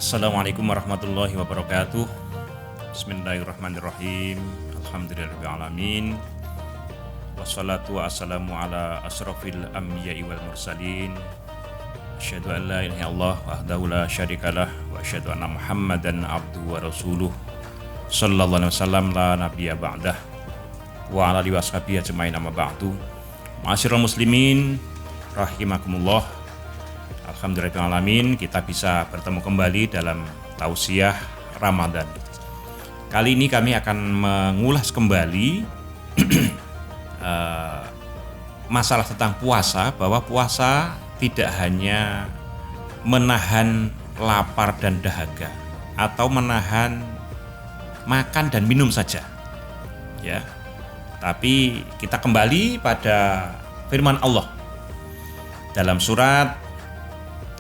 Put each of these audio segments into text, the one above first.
Assalamualaikum warahmatullahi wabarakatuh. Bismillahirrahmanirrahim. Alhamdulillahirrahmanirrahim. Wassalatu wassalamu ala asrafil anbiya'i wal mursalin. Asyhadu an la ilaha illallah wahdahu la syarikalah wa asyhadu anna Muhammadan abduhu wa rasuluh. Sallallahu alaihi wasallam la nabiyya ba'dah. Wa ala alihi washabihi ajmain amma ba'du. Ma'asyiral muslimin rahimakumullah. Alhamdulillahirrahmanirrahim, kita bisa bertemu kembali dalam tausiah Ramadan. Kali ini kami akan mengulas kembali masalah tentang puasa, bahwa puasa tidak hanya menahan lapar dan dahaga atau menahan makan dan minum saja, ya. Tapi kita kembali pada firman Allah dalam surat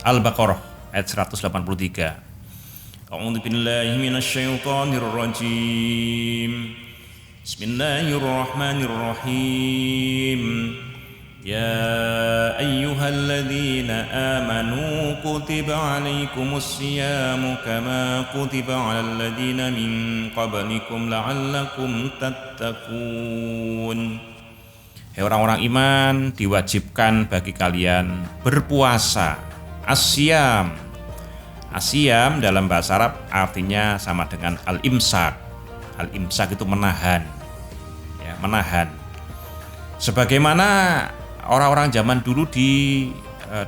Al-Baqarah ayat 183. A'udzu billahi minasyaitonir rajim. Bismillahirrahmanirrahim. Ya ayyuhalladzina amanu kutiba 'alaikumus syiyamu kama kutiba 'alal ladzina min qablikum la'allakum tattaqun. Hai orang-orang iman, diwajibkan bagi kalian berpuasa. Asyam dalam bahasa Arab artinya sama dengan al-imsak. Al-imsak itu menahan, ya, menahan. Sebagaimana orang-orang zaman dulu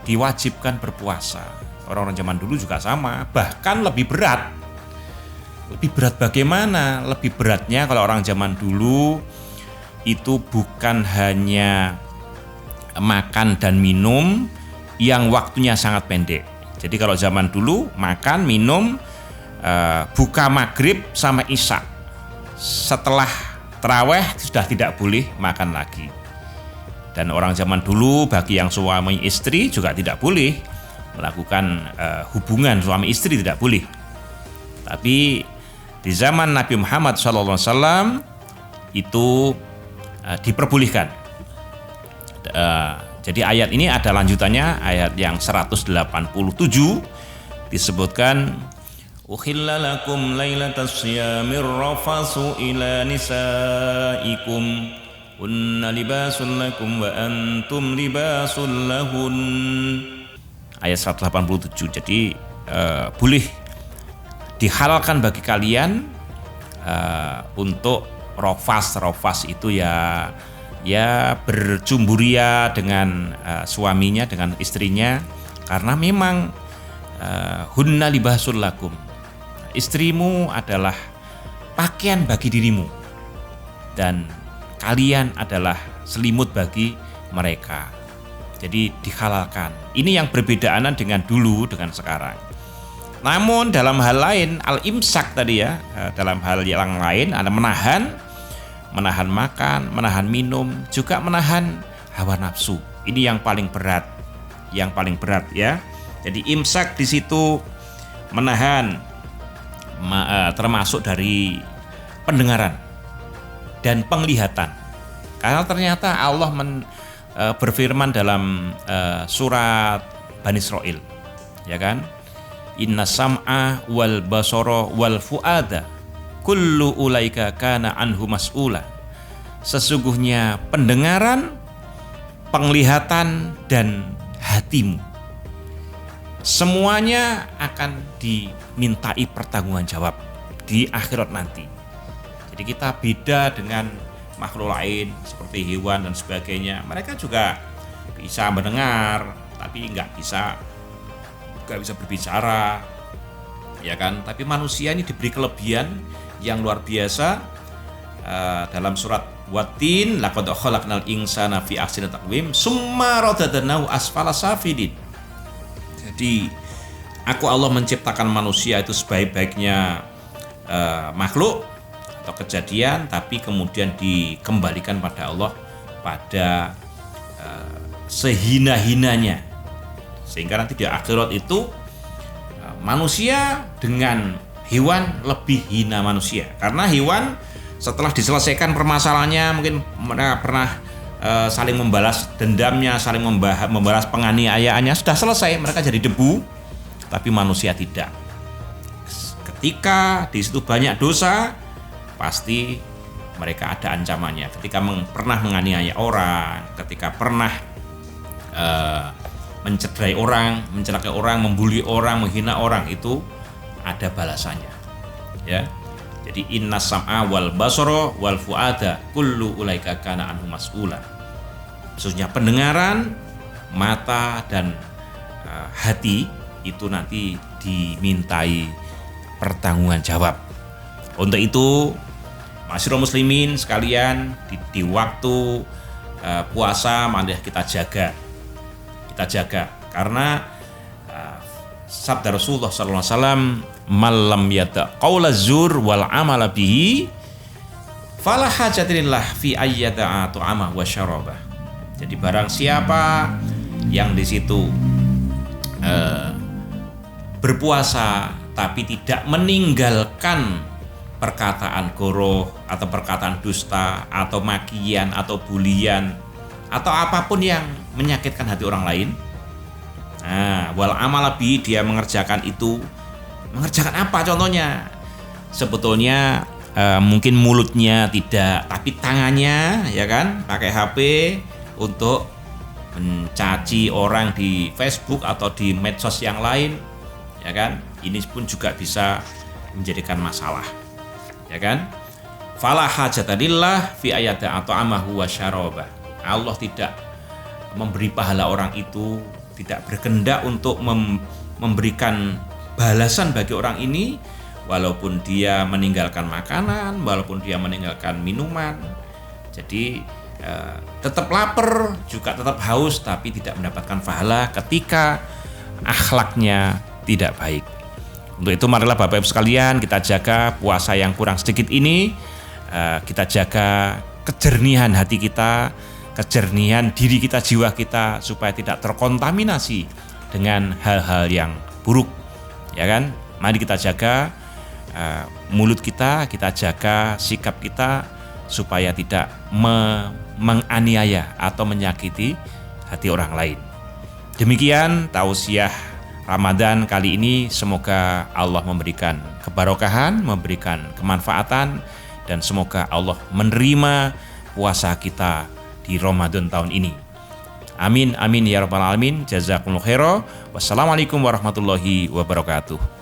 diwajibkan berpuasa. Orang-orang zaman dulu juga sama, bahkan lebih berat. Lebih berat bagaimana? Lebih beratnya kalau orang zaman dulu itu bukan hanya makan dan minum yang waktunya sangat pendek. Jadi kalau zaman dulu makan, minum, buka maghrib sama isya. Setelah tarawih sudah tidak boleh makan lagi. Dan orang zaman dulu bagi yang suami istri juga tidak boleh melakukan hubungan suami istri, tidak boleh. Tapi di zaman Nabi Muhammad SAW itu diperbolehkan. Jadi ayat ini ada lanjutannya, ayat yang 187 disebutkan Uhilla lakum lailatas syiyamir rafasu ila nisaikum hunna libasul lakum wa antum libasul lahun. Ayat 187. Jadi boleh dihalalkan bagi kalian untuk rofas itu ya bercumburia dengan suaminya, dengan istrinya, karena memang hunna libasul lakum, istrimu adalah pakaian bagi dirimu dan kalian adalah selimut bagi mereka. Jadi dihalalkan. Ini yang berbedaan dengan dulu dengan sekarang. Namun dalam hal lain, al-imsak tadi ya, dalam hal yang lain ada menahan makan, menahan minum, juga menahan hawa nafsu. Ini yang paling berat, ya. Jadi imsak di situ menahan, termasuk dari pendengaran dan penglihatan. Karena ternyata Allah berfirman dalam surat Bani Israil, ya kan? Inna sam'a wal basara wal fu'ada kullu ulaika kana anhu mas'ula. Sesungguhnya pendengaran, penglihatan dan hatimu semuanya akan dimintai pertanggungjawaban di akhirat nanti. Jadi kita beda dengan makhluk lain seperti hewan dan sebagainya. Mereka juga bisa mendengar tapi nggak bisa berbicara, ya kan? Tapi manusia ini diberi kelebihan yang luar biasa. Dalam surat Watin, laqad khalaqnal insana fi ahsani taqwim summa radadnahu asfala safilin. Jadi aku Allah menciptakan manusia itu sebaik-baiknya makhluk atau kejadian, tapi kemudian dikembalikan pada Allah pada sehina-hinanya, sehingga nanti di akhirat itu manusia dengan hewan lebih hina manusia. Karena hewan setelah diselesaikan permasalahannya, mungkin mereka pernah saling membalas dendamnya, saling membalas penganiayaannya, sudah selesai, mereka jadi debu. Tapi manusia tidak. Ketika di situ banyak dosa, pasti mereka ada ancamannya. Ketika pernah menganiaya orang, ketika pernah mencederai orang, mencelakai orang, membuli orang, menghina orang, itu ada balasannya. Ya. Jadi innas sam'a wal basara wal fuada kullu ulaika kana anhu mas'ula. Maksudnya pendengaran, mata dan hati itu nanti dimintai pertanggungjawaban jawab. Untuk itu, masyarakat muslimin sekalian, di waktu puasa mari kita jaga karena sabda Rasulullah SAW, malam yata qaula zur wal amala bihi fala hajatillah fi ayyata ta'ama wa syarabah. Jadi barang siapa yang di situ berpuasa tapi tidak meninggalkan perkataan goroh atau perkataan dusta atau makian atau bulian atau apapun yang menyakitkan hati orang lain, wal amala bi, dia mengerjakan itu. Mengerjakan apa contohnya? Sebetulnya mungkin mulutnya tidak, tapi tangannya ya kan pakai HP untuk mencaci orang di Facebook atau di medsos yang lain, ya kan? Ini pun juga bisa menjadikan masalah, ya kan? Fala hajatadillah fi ayati atau amahu wa syarabah. Allah tidak memberi pahala orang itu, tidak berkehendak untuk memberikan balasan bagi orang ini, walaupun dia meninggalkan makanan, walaupun dia meninggalkan minuman. Jadi tetap lapar, juga tetap haus, tapi tidak mendapatkan pahala ketika akhlaknya tidak baik. Untuk itu marilah Bapak Ibu sekalian, kita jaga puasa yang kurang sedikit ini, kita jaga kejernihan hati kita, kejernihan diri kita, jiwa kita, supaya tidak terkontaminasi dengan hal-hal yang buruk, ya kan? Mari kita jaga mulut kita jaga sikap kita, supaya tidak menganiaya atau menyakiti hati orang lain. Demikian tausiah Ramadan kali ini, semoga Allah memberikan keberkahan, memberikan kemanfaatan, dan semoga Allah menerima puasa kita di Ramadan tahun ini. Amin amin ya rabbal alamin. Jazakumullahu khairan. Wassalamualaikum warahmatullahi wabarakatuh.